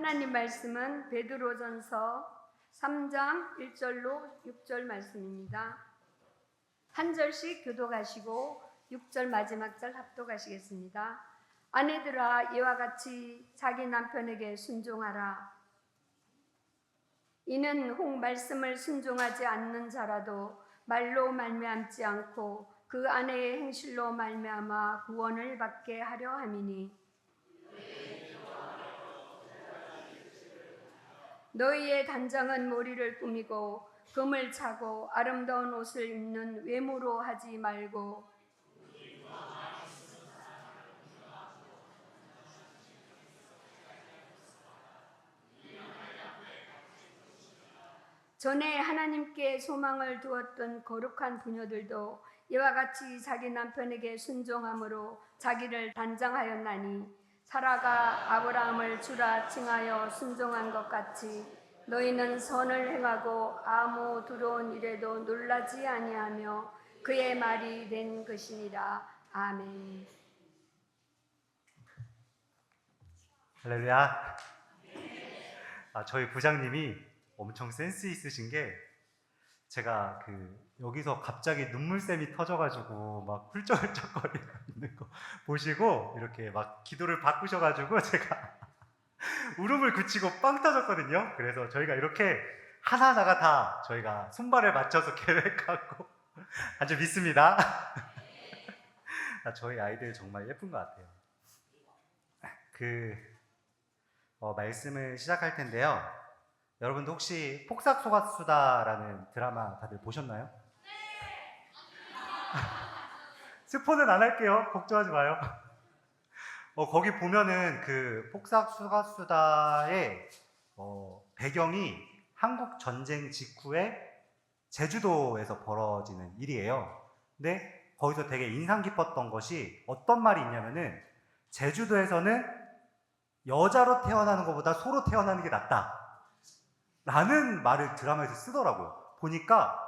하나님 말씀은 베드로전서 3장 1절로 6절 말씀입니다. 한 절씩 교독하시고 6절 마지막 절 합독하시겠습니다. 아내들아 이와 같이 자기 남편에게 순종하라. 이는 혹 말씀을 순종하지 않는 자라도 말로 말미암지 않고 그 아내의 행실로 말미암아 구원을 받게 하려 함이니 너희의 단장은 머리를 꾸미고 금을 차고 아름다운 옷을 입는 외모로 하지 말고 전에 하나님께 소망을 두었던 거룩한 부녀들도 이와 같이 자기 남편에게 순종함으로 자기를 단장하였나니 사라가 아브라함을 주라 칭하여 순종한 것 같이 너희는 선을 행하고 아무 두려운 일에도 놀라지 아니하며 그의 말이 된 것이니라. 아멘. 할렐루야. 저희 부장님이 엄청 센스 있으신 게 제가 여기서 갑자기 눈물샘이 터져가지고 막 훌쩍훌쩍거리고 있는 거 보시고 이렇게 막 기도를 바꾸셔가지고 제가 울음을 그치고 빵 터졌거든요. 그래서 저희가 이렇게 하나하나가 다 저희가 손발을 맞춰서 계획하고 아주 믿습니다. 저희 아이들 정말 예쁜 것 같아요. 말씀을 시작할 텐데요. 여러분도 혹시 폭삭소가수다라는 드라마 다들 보셨나요? 네! 스포는 안 할게요. 걱정하지 마요. 거기 보면은 그 폭삭소가수다의 배경이 한국 전쟁 직후에 제주도에서 벌어지는 일이에요. 근데 거기서 되게 인상 깊었던 것이 어떤 말이 있냐면은 제주도에서는 여자로 태어나는 것보다 소로 태어나는 게 낫다 라는 말을 드라마에서 쓰더라고요. 보니까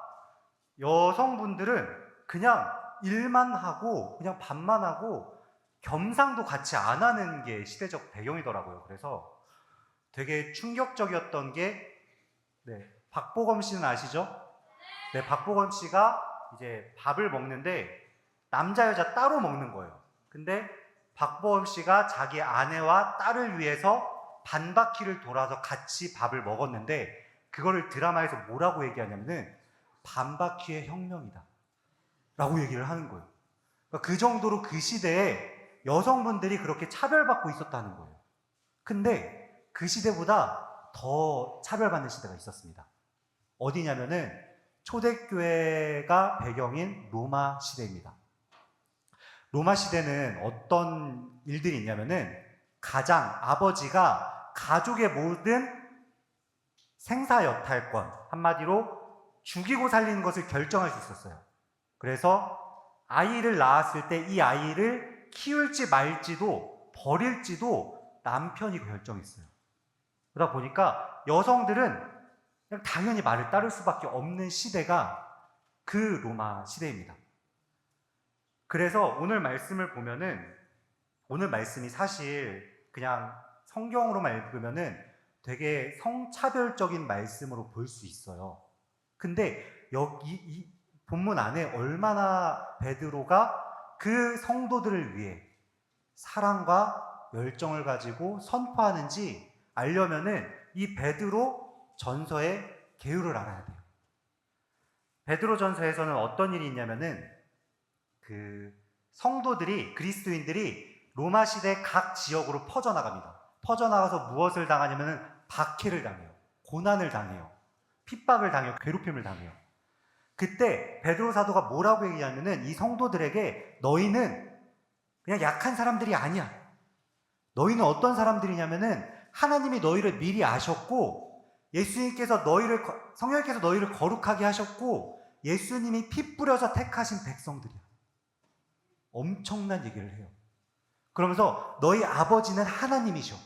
여성분들은 그냥 일만 하고 그냥 밥만 하고 겸상도 같이 안 하는 게 시대적 배경이더라고요. 그래서 되게 충격적이었던 게 박보검 씨는 아시죠? 네, 박보검 씨가 이제 밥을 먹는데 남자 여자 따로 먹는 거예요. 근데 박보검 씨가 자기 아내와 딸을 위해서 반바퀴를 돌아서 같이 밥을 먹었는데 그거를 드라마에서 뭐라고 얘기하냐면은 반바퀴의 혁명이다 라고 얘기를 하는 거예요. 그러니까 그 정도로 그 시대에 여성분들이 그렇게 차별받고 있었다는 거예요. 근데 그 시대보다 더 차별받는 시대가 있었습니다. 어디냐면은 초대교회가 배경인 로마 시대입니다. 로마 시대는 어떤 일들이 있냐면은 아버지가 가족의 모든 생사여탈권, 한마디로 죽이고 살리는 것을 결정할 수 있었어요. 그래서 아이를 낳았을 때 이 아이를 키울지 말지도 버릴지도 남편이 결정했어요. 그러다 보니까 여성들은 그냥 당연히 말을 따를 수밖에 없는 시대가 그 로마 시대입니다. 그래서 오늘 말씀을 보면은 오늘 말씀이 사실 그냥 성경으로만 읽으면은 되게 성차별적인 말씀으로 볼 수 있어요. 근데 여기 이 본문 안에 얼마나 베드로가 그 성도들을 위해 사랑과 열정을 가지고 선포하는지 알려면은 이 베드로 전서의 개요를 알아야 돼요. 베드로 전서에서는 어떤 일이 있냐면은 성도들이 그리스도인들이 로마 시대 각 지역으로 퍼져나갑니다. 퍼져나가서 무엇을 당하냐면 박해를 당해요. 고난을 당해요. 핍박을 당해요. 괴롭힘을 당해요. 그때 베드로 사도가 뭐라고 얘기하냐면 이 성도들에게 너희는 그냥 약한 사람들이 아니야. 너희는 어떤 사람들이냐면은 하나님이 너희를 미리 아셨고 성령께서 너희를 거룩하게 하셨고 예수님이 피 뿌려서 택하신 백성들이야. 엄청난 얘기를 해요. 그러면서 너희 아버지는 하나님이셔.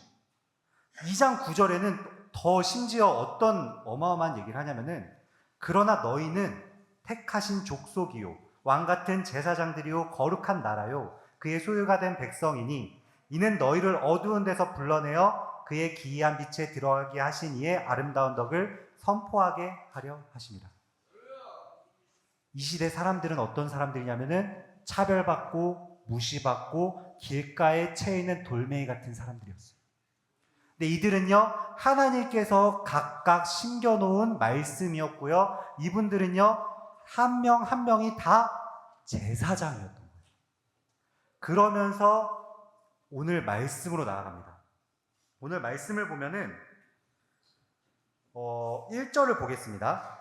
2장 9절에는 더 심지어 어떤 어마어마한 얘기를 하냐면은 그러나 너희는 택하신 족속이요 왕같은 제사장들이요 거룩한 나라요 그의 소유가 된 백성이니 이는 너희를 어두운 데서 불러내어 그의 기이한 빛에 들어가게 하신 이의 아름다운 덕을 선포하게 하려 하십니다. 이 시대 사람들은 어떤 사람들이냐면은 차별받고 무시받고 길가에 채 있는 돌멩이 같은 사람들이었어요. 근데 이들은요, 하나님께서 각각 심겨놓은 말씀이었고요, 이분들은요, 한 명 한 명이 다 제사장이었던 거예요. 그러면서 오늘 말씀으로 나아갑니다. 오늘 말씀을 보면은 1절을 보겠습니다.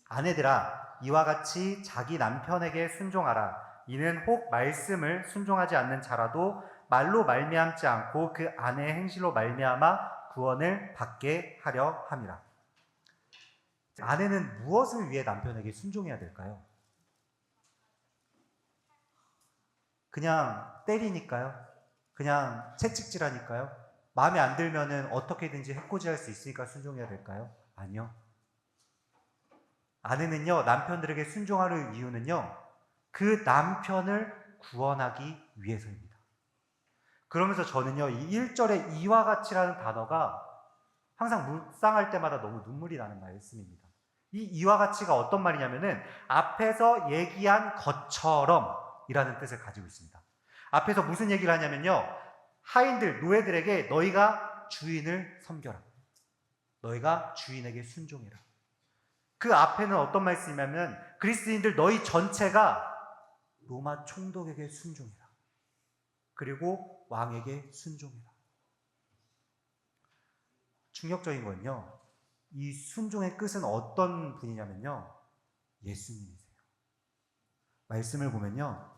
아내들아, 이와 같이 자기 남편에게 순종하라. 이는 혹 말씀을 순종하지 않는 자라도 말로 말미암지 않고 그 아내의 행실로 말미암아 구원을 받게 하려 함이라. 아내는 무엇을 위해 남편에게 순종해야 될까요? 그냥 때리니까요? 그냥 채찍질하니까요? 마음에 안 들면은 어떻게든지 해코지할 수 있으니까 순종해야 될까요? 아니요. 아내는요, 남편들에게 순종하는 이유는요, 그 남편을 구원하기 위해서입니다. 그러면서 저는요, 이 1절에 이와 같이라는 단어가 항상 묵상할 때마다 너무 눈물이 나는 말씀입니다. 이 이와 같이가 어떤 말이냐면은 앞에서 얘기한 것처럼 이라는 뜻을 가지고 있습니다. 앞에서 무슨 얘기를 하냐면요, 하인들, 노예들에게 너희가 주인을 섬겨라. 너희가 주인에게 순종해라. 그 앞에는 어떤 말씀이냐면 그리스도인들 너희 전체가 로마 총독에게 순종해라. 그리고 왕에게 순종해라. 충격적인 건요, 이 순종의 끝은 어떤 분이냐면요, 예수님이세요. 말씀을 보면요,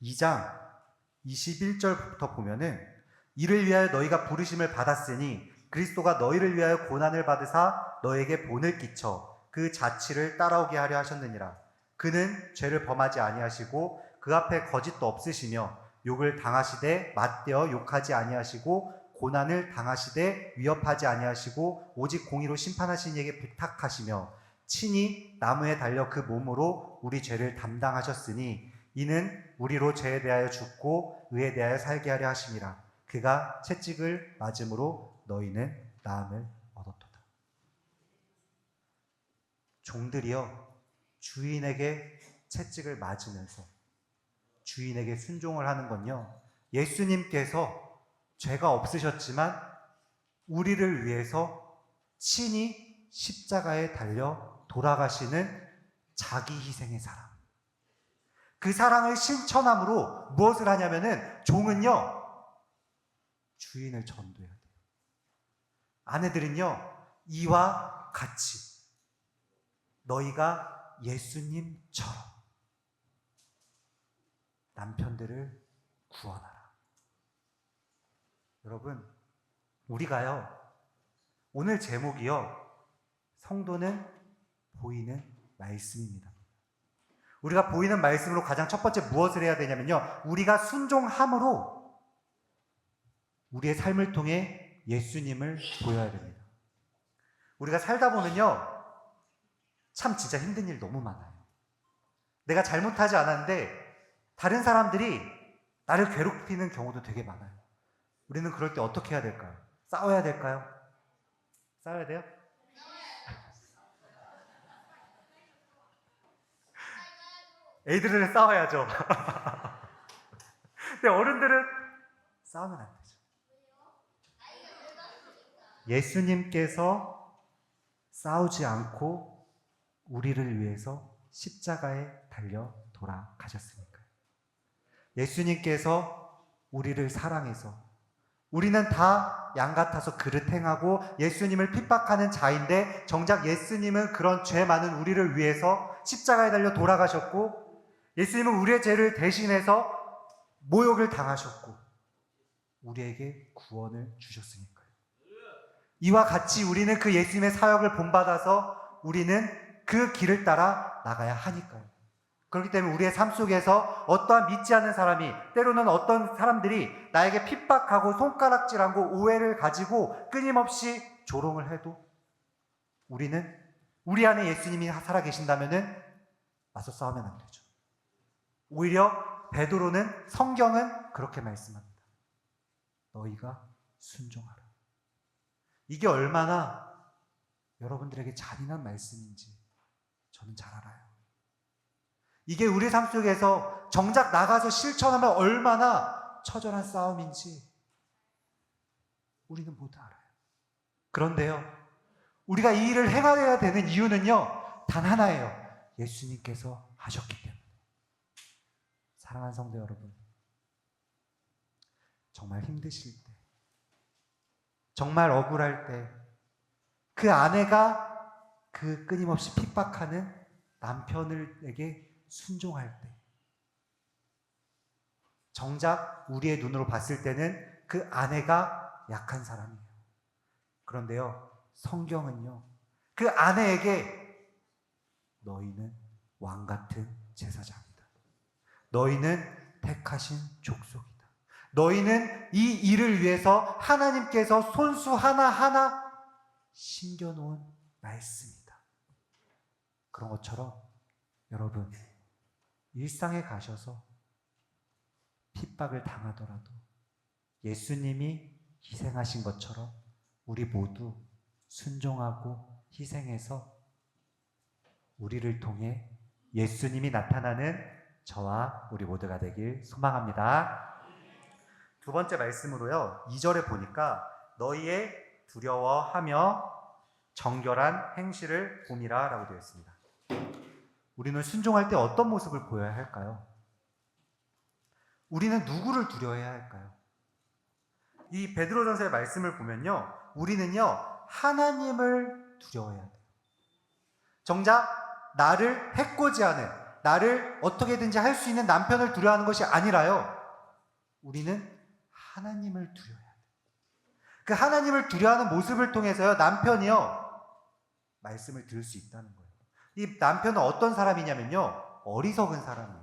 2장 21절부터 보면은 이를 위하여 너희가 부르심을 받았으니 그리스도가 너희를 위하여 고난을 받으사 너에게 본을 끼쳐 그 자취를 따라오게 하려 하셨느니라. 그는 죄를 범하지 아니하시고 그 앞에 거짓도 없으시며 욕을 당하시되 맞대어 욕하지 아니하시고 고난을 당하시되 위협하지 아니하시고 오직 공의로 심판하신 이에게 부탁하시며 친히 나무에 달려 그 몸으로 우리 죄를 담당하셨으니 이는 우리로 죄에 대하여 죽고 의에 대하여 살게 하려 하심이라. 그가 채찍을 맞음으로 너희는 나음을 얻었도다. 종들이요, 주인에게 채찍을 맞으면서 주인에게 순종을 하는 건요, 예수님께서 죄가 없으셨지만 우리를 위해서 친히 십자가에 달려 돌아가시는 자기 희생의 사랑. 그 사랑을 실천함으로 무엇을 하냐면은 종은요, 주인을 전도해야 돼요. 아내들은요, 이와 같이 너희가 예수님처럼 남편들을 구원하라. 여러분, 우리가요, 오늘 제목이요, 성도는 보이는 말씀입니다. 우리가 보이는 말씀으로 가장 첫 번째 무엇을 해야 되냐면요, 우리가 순종함으로 우리의 삶을 통해 예수님을 보여야 됩니다. 우리가 살다 보면요, 참 진짜 힘든 일 너무 많아요. 내가 잘못하지 않았는데 다른 사람들이 나를 괴롭히는 경우도 되게 많아요. 우리는 그럴 때 어떻게 해야 될까요? 싸워야 될까요? 싸워야 돼요? 애들은 싸워야죠. 근데 어른들은 싸우면 안 되죠. 예수님께서 싸우지 않고 우리를 위해서 십자가에 달려 돌아가셨으니까요. 예수님께서 우리를 사랑해서, 우리는 다 양 같아서 그릇 행하고 예수님을 핍박하는 자인데 정작 예수님은 그런 죄 많은 우리를 위해서 십자가에 달려 돌아가셨고, 예수님은 우리의 죄를 대신해서 모욕을 당하셨고 우리에게 구원을 주셨으니까요. 이와 같이 우리는 그 예수님의 사역을 본받아서 우리는 그 길을 따라 나가야 하니까요. 그렇기 때문에 우리의 삶 속에서 어떠한 믿지 않는 사람이, 때로는 어떤 사람들이 나에게 핍박하고 손가락질하고 오해를 가지고 끊임없이 조롱을 해도 우리는 우리 안에 예수님이 살아계신다면은 맞서 싸우면 안 되죠. 오히려 베드로는, 성경은 그렇게 말씀합니다. 너희가 순종하라. 이게 얼마나 여러분들에게 잔인한 말씀인지 저는 잘 알아요. 이게 우리 삶 속에서 정작 나가서 실천하면 얼마나 처절한 싸움인지 우리는 모두 알아요. 그런데요, 우리가 이 일을 행해야 되는 이유는요, 단 하나예요. 예수님께서 하셨기 때문에. 사랑하는 성도 여러분, 정말 힘드실 때, 정말 억울할 때, 그 아내가 그 끊임없이 핍박하는 남편에게 순종할 때, 정작 우리의 눈으로 봤을 때는 그 아내가 약한 사람이에요. 그런데요, 성경은요, 그 아내에게 너희는 왕 같은 제사장이다. 너희는 택하신 족속이다. 너희는 이 일을 위해서 하나님께서 손수 하나하나 심겨놓은 말씀이다. 그런 것처럼 여러분, 일상에 가셔서 핍박을 당하더라도 예수님이 희생하신 것처럼 우리 모두 순종하고 희생해서 우리를 통해 예수님이 나타나는 저와 우리 모두가 되길 소망합니다. 두 번째 말씀으로요, 2절에 보니까 너희의 두려워하며 정결한 행실을 봄이라 라고 되어 있습니다. 우리는 순종할 때 어떤 모습을 보여야 할까요? 우리는 누구를 두려워해야 할까요? 이 베드로전서의 말씀을 보면요, 우리는요 하나님을 두려워해야 돼요. 정작 나를 해코지하는, 나를 어떻게든지 할 수 있는 남편을 두려워하는 것이 아니라요, 우리는 하나님을 두려워해야 돼요. 그 하나님을 두려워하는 모습을 통해서요, 남편이요 말씀을 들을 수 있다는 거예요. 이 남편은 어떤 사람이냐면요, 어리석은 사람이에요.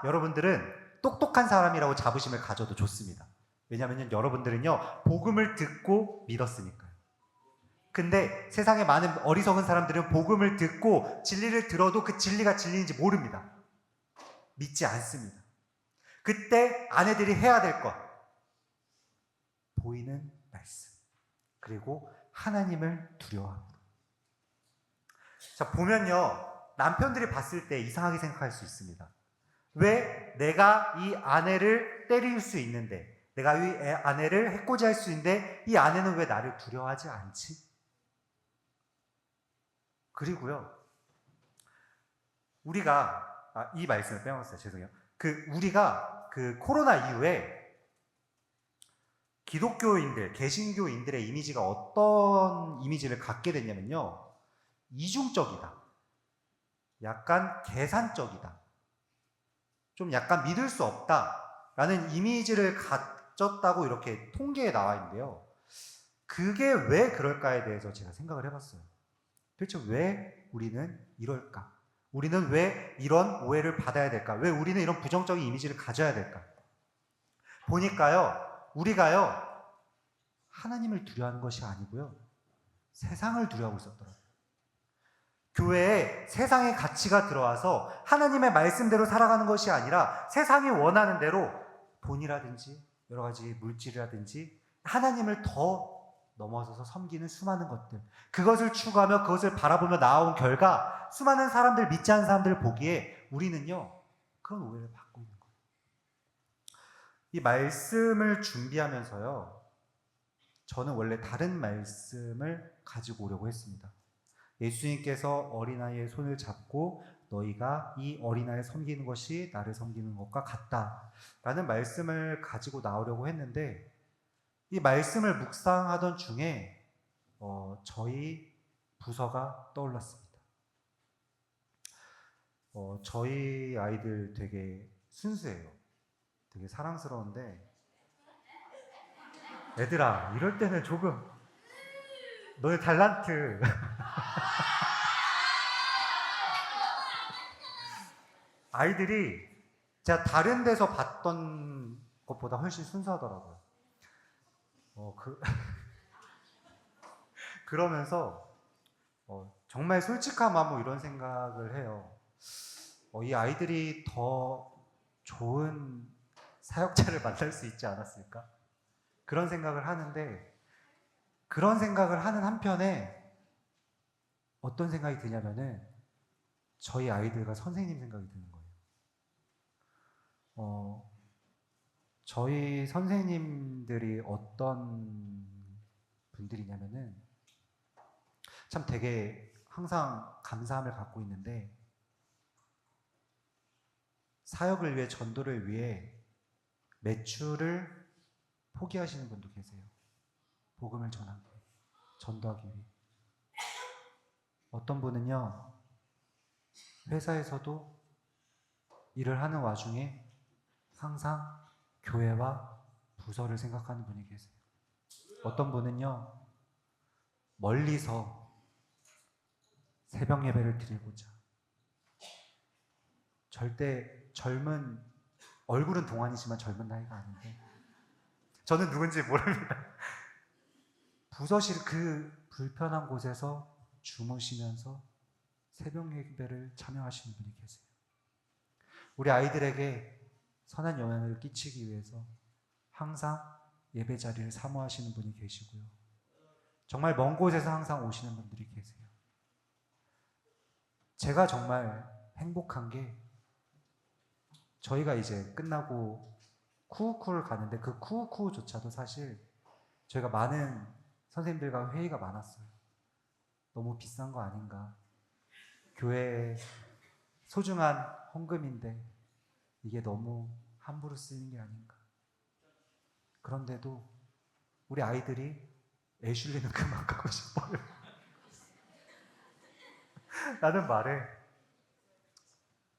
여러분들은 똑똑한 사람이라고 자부심을 가져도 좋습니다. 왜냐하면 여러분들은요 복음을 듣고 믿었으니까요. 근데 세상에 많은 어리석은 사람들은 복음을 듣고 진리를 들어도 그 진리가 진리인지 모릅니다. 믿지 않습니다. 그때 아내들이 해야 될 것, 보이는 말씀, 그리고 하나님을 두려워합니다. 자, 보면요 남편들이 봤을 때 이상하게 생각할 수 있습니다. 왜 내가 이 아내를 때릴 수 있는데, 내가 이 아내를 해코지할 수 있는데 이 아내는 왜 나를 두려워하지 않지? 그리고요, 우리가 이 말씀을 빼먹었어요. 죄송해요. 우리가 코로나 이후에 기독교인들, 개신교인들의 이미지가 어떤 이미지를 갖게 됐냐면요, 이중적이다, 약간 계산적이다, 좀 약간 믿을 수 없다라는 이미지를 가졌다고 이렇게 통계에 나와 있는데요, 그게 왜 그럴까에 대해서 제가 생각을 해봤어요. 도대체 왜 우리는 이럴까? 우리는 왜 이런 오해를 받아야 될까? 왜 우리는 이런 부정적인 이미지를 가져야 될까? 보니까요, 우리가요 하나님을 두려워하는 것이 아니고요, 세상을 두려워하고 있었더라고요. 교회에 세상의 가치가 들어와서 하나님의 말씀대로 살아가는 것이 아니라 세상이 원하는 대로 돈이라든지 여러 가지 물질이라든지 하나님을 더 넘어서서 섬기는 수많은 것들, 그것을 추구하며 그것을 바라보며 나아온 결과 수많은 사람들, 믿지 않는 사람들을 보기에 우리는요 그런 오해를 받고 있는 거예요. 이 말씀을 준비하면서요, 저는 원래 다른 말씀을 가지고 오려고 했습니다. 예수님께서 어린아이의 손을 잡고 너희가 이 어린아이를 섬기는 것이 나를 섬기는 것과 같다라는 말씀을 가지고 나오려고 했는데, 이 말씀을 묵상하던 중에 저희 부서가 떠올랐습니다. 저희 아이들 되게 순수해요. 되게 사랑스러운데, 얘들아 이럴 때는 조금 너의 달란트 아이들이 제가 다른 데서 봤던 것보다 훨씬 순수하더라고요. 그러면서 정말 솔직한 마음으로 이런 생각을 해요. 이 아이들이 더 좋은 사역자를 만날 수 있지 않았을까? 그런 생각을 하는데, 그런 생각을 하는 한편에 어떤 생각이 드냐면은 저희 아이들과 선생님 생각이 드는 거예요. 저희 선생님들이 어떤 분들이냐면은 참 되게 항상 감사함을 갖고 있는데, 사역을 위해, 전도를 위해 매출을 포기하시는 분도 계세요. 복음을 전하기, 전도하기 위해. 어떤 분은요, 회사에서도 일을 하는 와중에 항상 교회와 부서를 생각하는 분이 계세요. 어떤 분은요, 멀리서 새벽 예배를 드리고자, 절대 젊은, 얼굴은 동안이지만 젊은 나이가 아닌데, 저는 누군지 모릅니다. 부서실 그 불편한 곳에서 주무시면서 새벽 예배를 참여하시는 분이 계세요. 우리 아이들에게 선한 영향을 끼치기 위해서 항상 예배 자리를 사모하시는 분이 계시고요. 정말 먼 곳에서 항상 오시는 분들이 계세요. 제가 정말 행복한 게, 저희가 이제 끝나고 쿠우쿠를 가는데 그 쿠우쿠조차도 사실 저희가 많은 선생님들과 회의가 많았어요. 너무 비싼 거 아닌가? 교회에 소중한 헌금인데 이게 너무 함부로 쓰이는 게 아닌가? 그런데도 우리 아이들이 애슐리는 그만 가고 싶어요. 라는 말에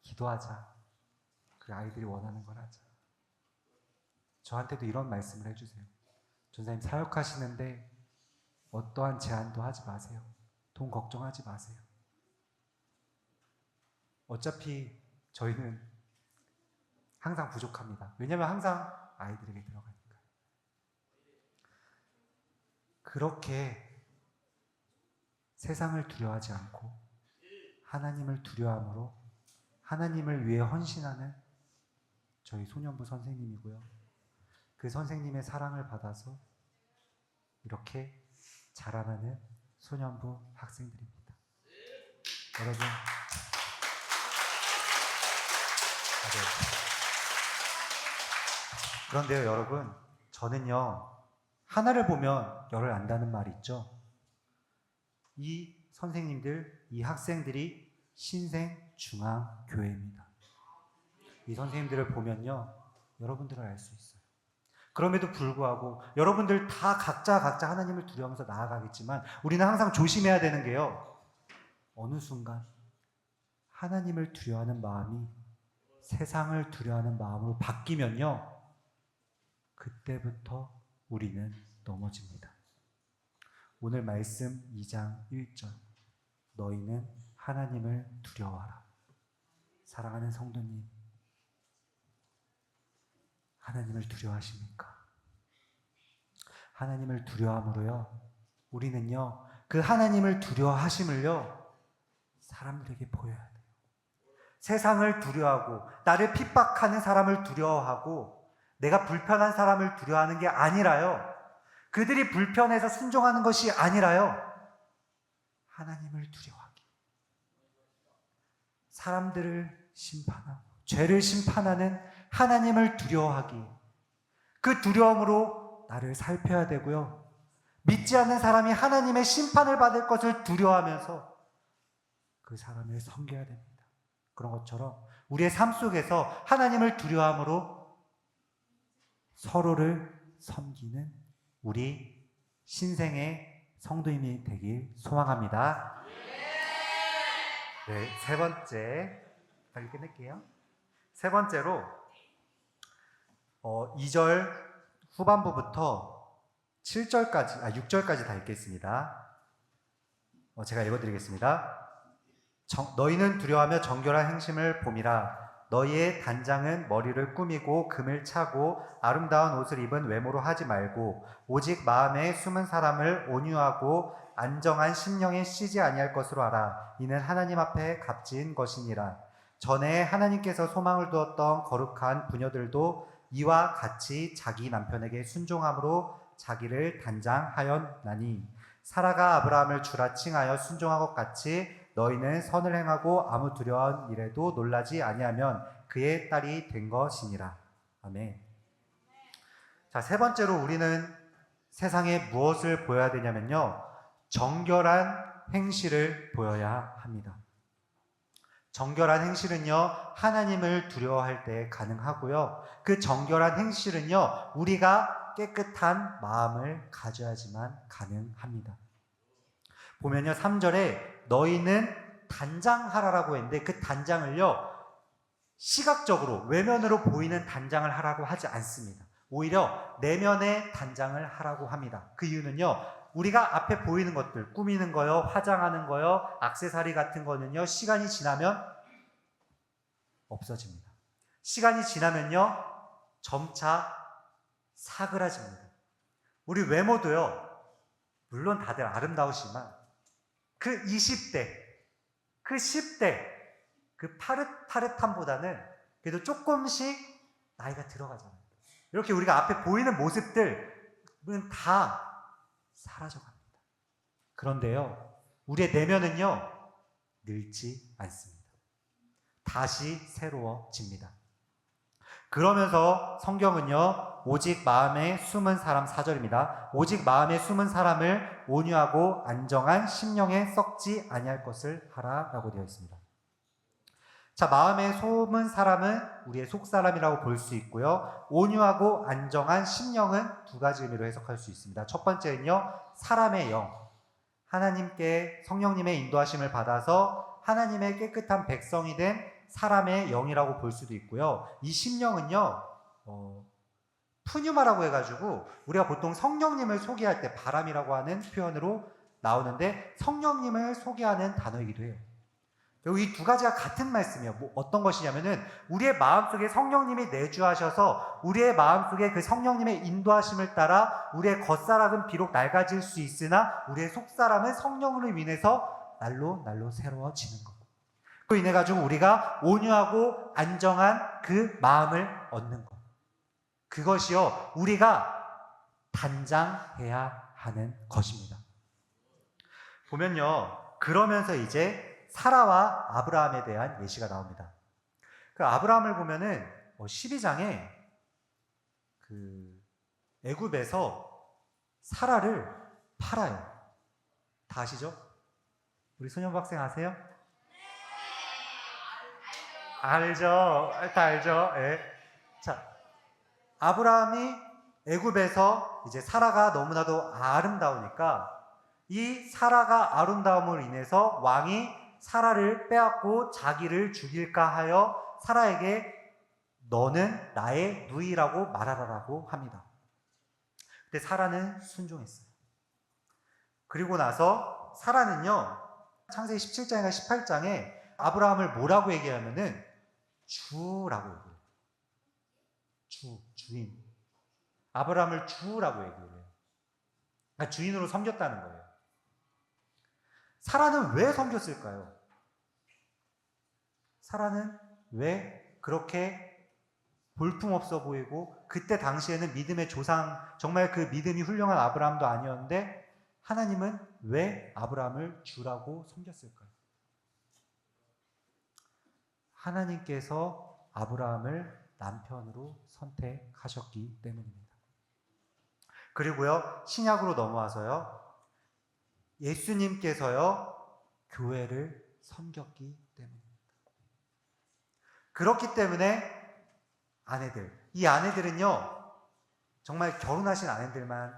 기도하자. 그 아이들이 원하는 걸 하자. 저한테도 이런 말씀을 해주세요. 전사님, 사역하시는데 어떠한 제한도 하지 마세요. 돈 걱정하지 마세요. 어차피 저희는 항상 부족합니다. 왜냐하면 항상 아이들에게 들어가니까. 그렇게 세상을 두려워하지 않고 하나님을 두려워함으로 하나님을 위해 헌신하는 저희 소년부 선생님이고요. 그 선생님의 사랑을 받아서 이렇게 자라나는 소년부 학생들입니다. 여러분, 그런데요, 여러분, 저는요, 하나를 보면 열을 안다는 말이 있죠. 이 선생님들, 이 학생들이 신생중앙교회입니다. 이 선생님들을 보면요, 여러분들을 알 수 있어요. 그럼에도 불구하고 여러분들 다 각자 하나님을 두려워하면서 나아가겠지만 우리는 항상 조심해야 되는 게요, 어느 순간 하나님을 두려워하는 마음이 세상을 두려워하는 마음으로 바뀌면요, 그때부터 우리는 넘어집니다. 오늘 말씀 2장 1절, 너희는 하나님을 두려워하라. 사랑하는 성도님, 하나님을 두려워하십니까? 하나님을 두려워함으로요, 우리는요, 그 하나님을 두려워하심을요, 사람들에게 보여야 돼요. 세상을 두려워하고 나를 핍박하는 사람을 두려워하고 내가 불편한 사람을 두려워하는 게 아니라요, 그들이 불편해서 순종하는 것이 아니라요, 하나님을 두려워하기, 사람들을 심판하고 죄를 심판하는 하나님을 두려워하기, 그 두려움으로 나를 살펴야 되고요, 믿지 않는 사람이 하나님의 심판을 받을 것을 두려워하면서 그 사람을 섬겨야 됩니다. 그런 것처럼 우리의 삶 속에서 하나님을 두려워함으로 서로를 섬기는 우리 신생의 성도님이 되길 소망합니다. 네, 세 번째, 빨리 끝낼게요. 세 번째로 2절 후반부부터 6절까지 다 읽겠습니다. 제가 읽어드리겠습니다. 너희는 두려워하며 정결한 행심을 봄이라. 너희의 단장은 머리를 꾸미고 금을 차고 아름다운 옷을 입은 외모로 하지 말고 오직 마음에 숨은 사람을 온유하고 안정한 심령에 쉬지 아니할 것으로 하라. 이는 하나님 앞에 값진 것이니라. 전에 하나님께서 소망을 두었던 거룩한 부녀들도 이와 같이 자기 남편에게 순종함으로 자기를 단장하였나니 사라가 아브라함을 주라 칭하여 순종한 것 같이 너희는 선을 행하고 아무 두려운 일에도 놀라지 아니하면 그의 딸이 된 것이니라. 아멘. 자, 세 번째로 우리는 세상에 무엇을 보여야 되냐면요, 정결한 행실을 보여야 합니다. 정결한 행실은요, 하나님을 두려워할 때 가능하고요, 그 정결한 행실은요, 우리가 깨끗한 마음을 가져야지만 가능합니다. 보면요, 3절에 너희는 단장하라라고 했는데 그 단장을요, 시각적으로 외면으로 보이는 단장을 하라고 하지 않습니다. 오히려 내면의 단장을 하라고 합니다. 그 이유는요, 우리가 앞에 보이는 것들, 꾸미는 거요, 화장하는 거요, 액세서리 같은 거는요, 시간이 지나면 없어집니다. 시간이 지나면요, 점차 사그라집니다. 우리 외모도요, 물론 다들 아름다우시지만 그 20대, 그 10대, 그 파릇파릇함보다는 그래도 조금씩 나이가 들어가잖아요. 이렇게 우리가 앞에 보이는 모습들은 다 사라져갑니다. 그런데요, 우리의 내면은요, 늙지 않습니다. 다시 새로워집니다. 그러면서 성경은요, 오직 마음에 숨은 사람, 4절입니다. 오직 마음에 숨은 사람을 온유하고 안정한 심령에 썩지 아니할 것을 하라라고 되어 있습니다. 자, 마음에 숨은 사람은 우리의 속사람이라고 볼 수 있고요, 온유하고 안정한 심령은 두 가지 의미로 해석할 수 있습니다. 첫 번째는요, 사람의 영, 하나님께 성령님의 인도하심을 받아서 하나님의 깨끗한 백성이 된 사람의 영이라고 볼 수도 있고요, 이 심령은요, 푸뉴마라고 해가지고 우리가 보통 성령님을 소개할 때 바람이라고 하는 표현으로 나오는데 성령님을 소개하는 단어이기도 해요. 그리고 이 두 가지가 같은 말씀이에요. 어떤 것이냐면은 우리의 마음속에 성령님이 내주하셔서 우리의 마음속에 그 성령님의 인도하심을 따라 우리의 겉사람은 비록 낡아질 수 있으나 우리의 속사람은 성령으로 인해서 날로 새로워지는 것. 그로 인해 가지고 우리가 온유하고 안정한 그 마음을 얻는 것. 그것이요, 우리가 단장해야 하는 것입니다. 보면요, 그러면서 이제 사라와 아브라함에 대한 예시가 나옵니다. 그 아브라함을 보면은 12장에 그 애굽에서 사라를 팔아요. 다 아시죠? 우리 소년박생 아세요? 알죠. 다 알죠. 예. 자, 아브라함이 애굽에서 이제 사라가 너무나도 아름다우니까 이 사라가 아름다움으로 인해서 왕이 사라를 빼앗고 자기를 죽일까 하여 사라에게 너는 나의 누이라고 말하라라고 합니다. 근데 사라는 순종했어요. 그리고 나서 사라는요, 창세기 17장인가 18장에 아브라함을 뭐라고 얘기하면은 주라고 얘기해요. 주인. 아브라함을 주라고 얘기해요. 그러니까 주인으로 섬겼다는 거예요. 사라는 왜 섬겼을까요? 사라는 왜 그렇게 볼품없어 보이고 그때 당시에는 믿음의 조상, 정말 그 믿음이 훌륭한 아브라함도 아니었는데 하나님은 왜 아브라함을 주라고 섬겼을까요? 하나님께서 아브라함을 남편으로 선택하셨기 때문입니다. 그리고요, 신약으로 넘어와서요, 예수님께서요, 교회를 섬겼기 때문입니다. 그렇기 때문에 아내들, 이 아내들은요, 정말 결혼하신 아내들만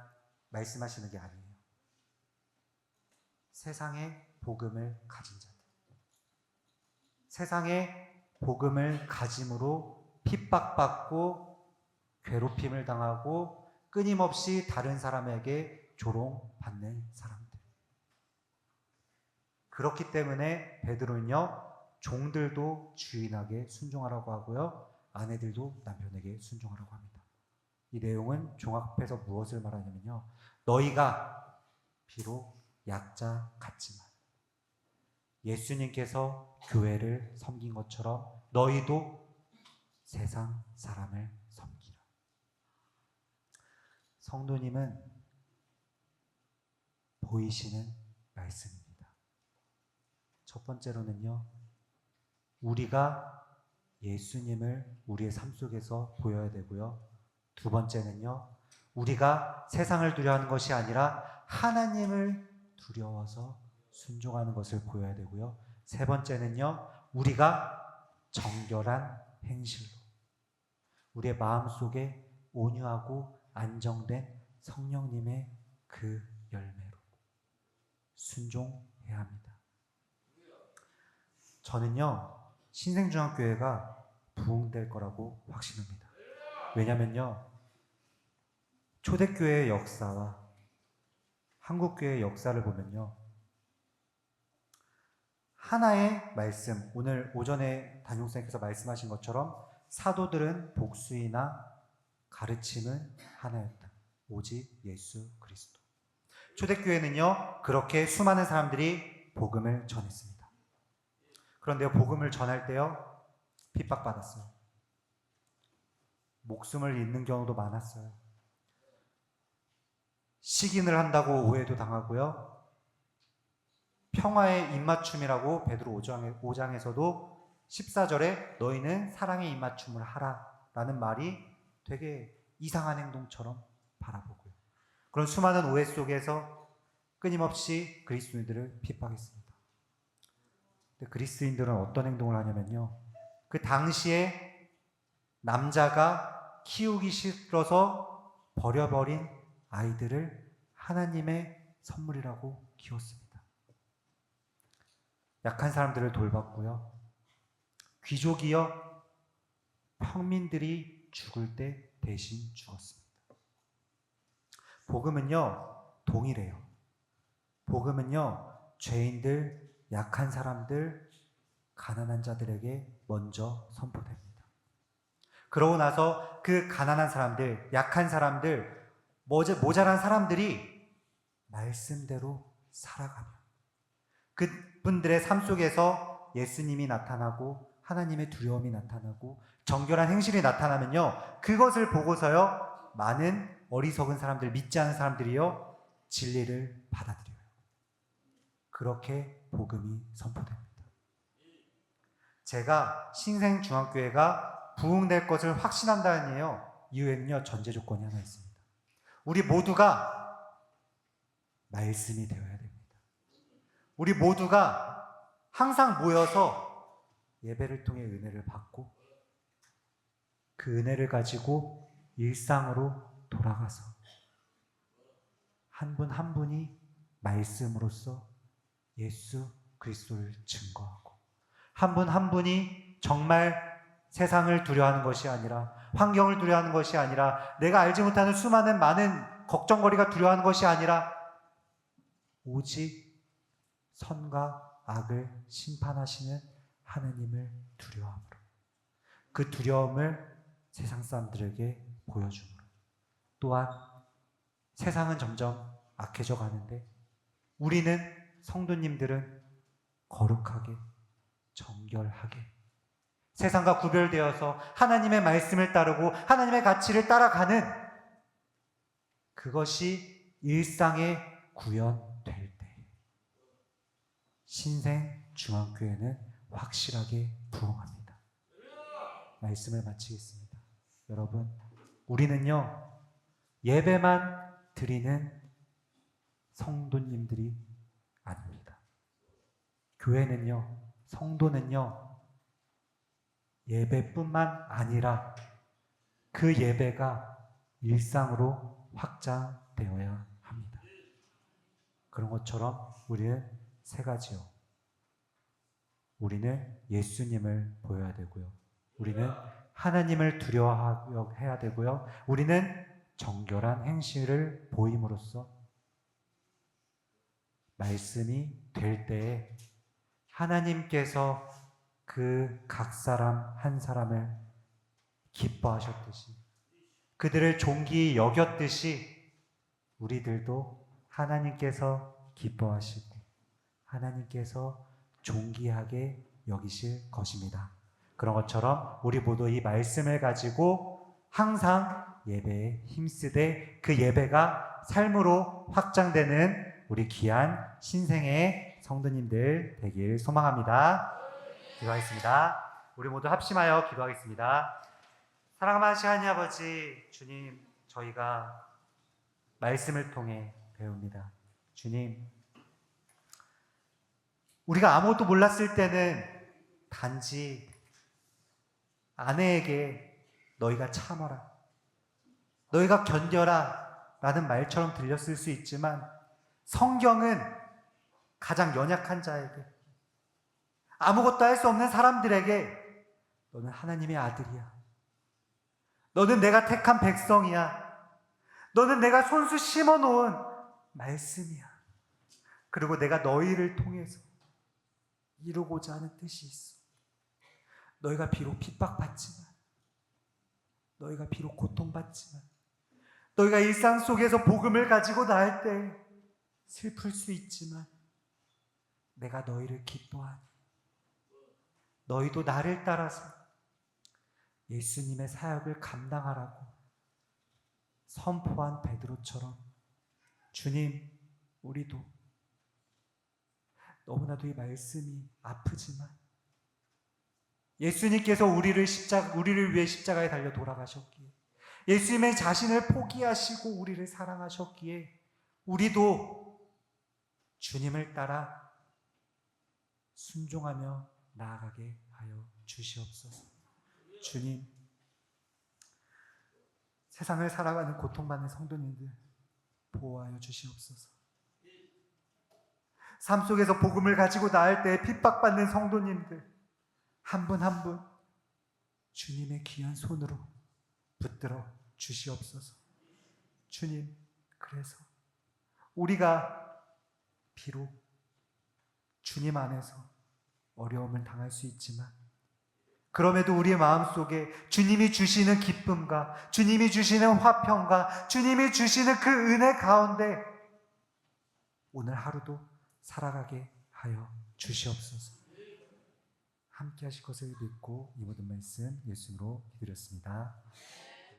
말씀하시는 게 아니에요. 세상에 복음을 가진 자들, 세상에 복음을 가짐으로 핍박받고 괴롭힘을 당하고 끊임없이 다른 사람에게 조롱받는 사람들. 그렇기 때문에 베드로는요, 종들도 주인에게 순종하라고 하고요, 아내들도 남편에게 순종하라고 합니다. 이 내용은 종합해서 무엇을 말하냐면요, 너희가 비록 약자 같지만 예수님께서 교회를 섬긴 것처럼 너희도 세상 사람을 섬기라. 성도님은 보이시는 말씀입니다. 첫 번째로는요, 우리가 예수님을 우리의 삶 속에서 보여야 되고요. 두 번째는요, 우리가 세상을 두려워하는 것이 아니라 하나님을 두려워서 순종하는 것을 보여야 되고요. 세 번째는요, 우리가 정결한 행실로 우리의 마음속에 온유하고 안정된 성령님의 그 열매로 순종해야 합니다. 저는요, 신생중앙교회가 부흥될 거라고 확신합니다. 왜냐면요, 초대교회의 역사와 한국교회의 역사를 보면요, 하나의 말씀, 오늘 오전에 담임목사님께서 말씀하신 것처럼 사도들은 복수이나 가르침은 하나였다. 오직 예수 그리스도. 초대교회는요, 그렇게 수많은 사람들이 복음을 전했습니다. 그런데 복음을 전할 때요, 핍박받았어요. 목숨을 잃는 경우도 많았어요. 시긴을 한다고 오해도 당하고요. 평화의 입맞춤이라고 베드로 5장에서도 14절에 너희는 사랑의 입맞춤을 하라 라는 말이 되게 이상한 행동처럼 바라보고요. 그런 수많은 오해 속에서 끊임없이 그리스도인들을 핍박했습니다. 근데 그리스도인들은 어떤 행동을 하냐면요, 그 당시에 남자가 키우기 싫어서 버려버린 아이들을 하나님의 선물이라고 키웠습니다. 약한 사람들을 돌봤고요. 귀족이요, 평민들이 죽을 때 대신 죽었습니다. 복음은요, 동일해요. 복음은요, 죄인들, 약한 사람들, 가난한 자들에게 먼저 선포됩니다. 그러고 나서 그 가난한 사람들, 약한 사람들, 모자란 사람들이 말씀대로 살아가면 그분들의 삶 속에서 예수님이 나타나고 하나님의 두려움이 나타나고 정결한 행실이 나타나면요, 그것을 보고서요, 많은 어리석은 사람들, 믿지 않은 사람들이요, 진리를 받아들여요. 그렇게 복음이 선포됩니다. 제가 신생중앙교회가 부흥될 것을 확신한다는 이유에는요, 전제 조건이 하나 있습니다. 우리 모두가 말씀이 되어야 됩니다. 우리 모두가 항상 모여서 예배를 통해 은혜를 받고 그 은혜를 가지고 일상으로 돌아가서 한 분 한 분이 말씀으로써 예수 그리스도를 증거하고 한 분 한 분이 정말 세상을 두려워하는 것이 아니라 환경을 두려워하는 것이 아니라 내가 알지 못하는 수많은 많은 걱정거리가 두려워하는 것이 아니라 오직 선과 악을 심판하시는 하나님을 두려워함으로 그 두려움을 세상 사람들에게 보여줌으로 또한 세상은 점점 악해져 가는데 우리는 성도님들은 거룩하게 정결하게 세상과 구별되어서 하나님의 말씀을 따르고 하나님의 가치를 따라가는 그것이 일상의 구현될 때 신생중앙교회는 확실하게 부흥합니다. 말씀을 마치겠습니다. 여러분, 우리는요, 예배만 드리는 성도님들이 아닙니다. 교회는요, 성도는요, 예배뿐만 아니라 그 예배가 일상으로 확장되어야 합니다. 그런 것처럼 우리는 세 가지요. 우리는 예수님을 보여야 되고요. 우리는 하나님을 두려워해야 되고요. 우리는 정결한 행실을 보임으로써 말씀이 될 때에 하나님께서 그 각 사람 한 사람을 기뻐하셨듯이 그들을 존귀히 여겼듯이 우리들도 하나님께서 기뻐하시고 하나님께서 존귀하게 여기실 것입니다. 그런 것처럼 우리 모두 이 말씀을 가지고 항상 예배에 힘쓰되 그 예배가 삶으로 확장되는 우리 귀한 신생의 성도님들 되길 소망합니다. 기도하겠습니다. 우리 모두 합심하여 기도하겠습니다. 사랑하신 하나님 아버지, 주님, 저희가 말씀을 통해 배웁니다. 주님, 우리가 아무것도 몰랐을 때는 단지 아내에게 너희가 참아라, 너희가 견뎌라 라는 말처럼 들렸을 수 있지만 성경은 가장 연약한 자에게, 아무것도 할 수 없는 사람들에게 너는 하나님의 아들이야, 너는 내가 택한 백성이야, 너는 내가 손수 심어놓은 말씀이야, 그리고 내가 너희를 통해서 이루고자 하는 뜻이 있어. 너희가 비록 핍박받지만, 너희가 비록 고통받지만, 너희가 일상 속에서 복음을 가지고 나갈 때 슬플 수 있지만 내가 너희를 기뻐하니 너희도 나를 따라서 예수님의 사역을 감당하라고 선포한 베드로처럼 주님, 우리도 너무나도 이 말씀이 아프지만 예수님께서 우리를 위해 십자가에 달려 돌아가셨기에, 예수님의 자신을 포기하시고 우리를 사랑하셨기에 우리도 주님을 따라 순종하며 나아가게 하여 주시옵소서. 주님, 세상을 살아가는 고통받는 성도님들 보호하여 주시옵소서. 삶 속에서 복음을 가지고 나갈 때 핍박받는 성도님들 한 분 한 분 주님의 귀한 손으로 붙들어 주시옵소서. 주님, 그래서 우리가 비록 주님 안에서 어려움을 당할 수 있지만 그럼에도 우리의 마음속에 주님이 주시는 기쁨과 주님이 주시는 화평과 주님이 주시는 그 은혜 가운데 오늘 하루도 살아가게 하여 주시옵소서. 함께 하실 것을 믿고 이 모든 말씀 예수님으로 기드렸습니다.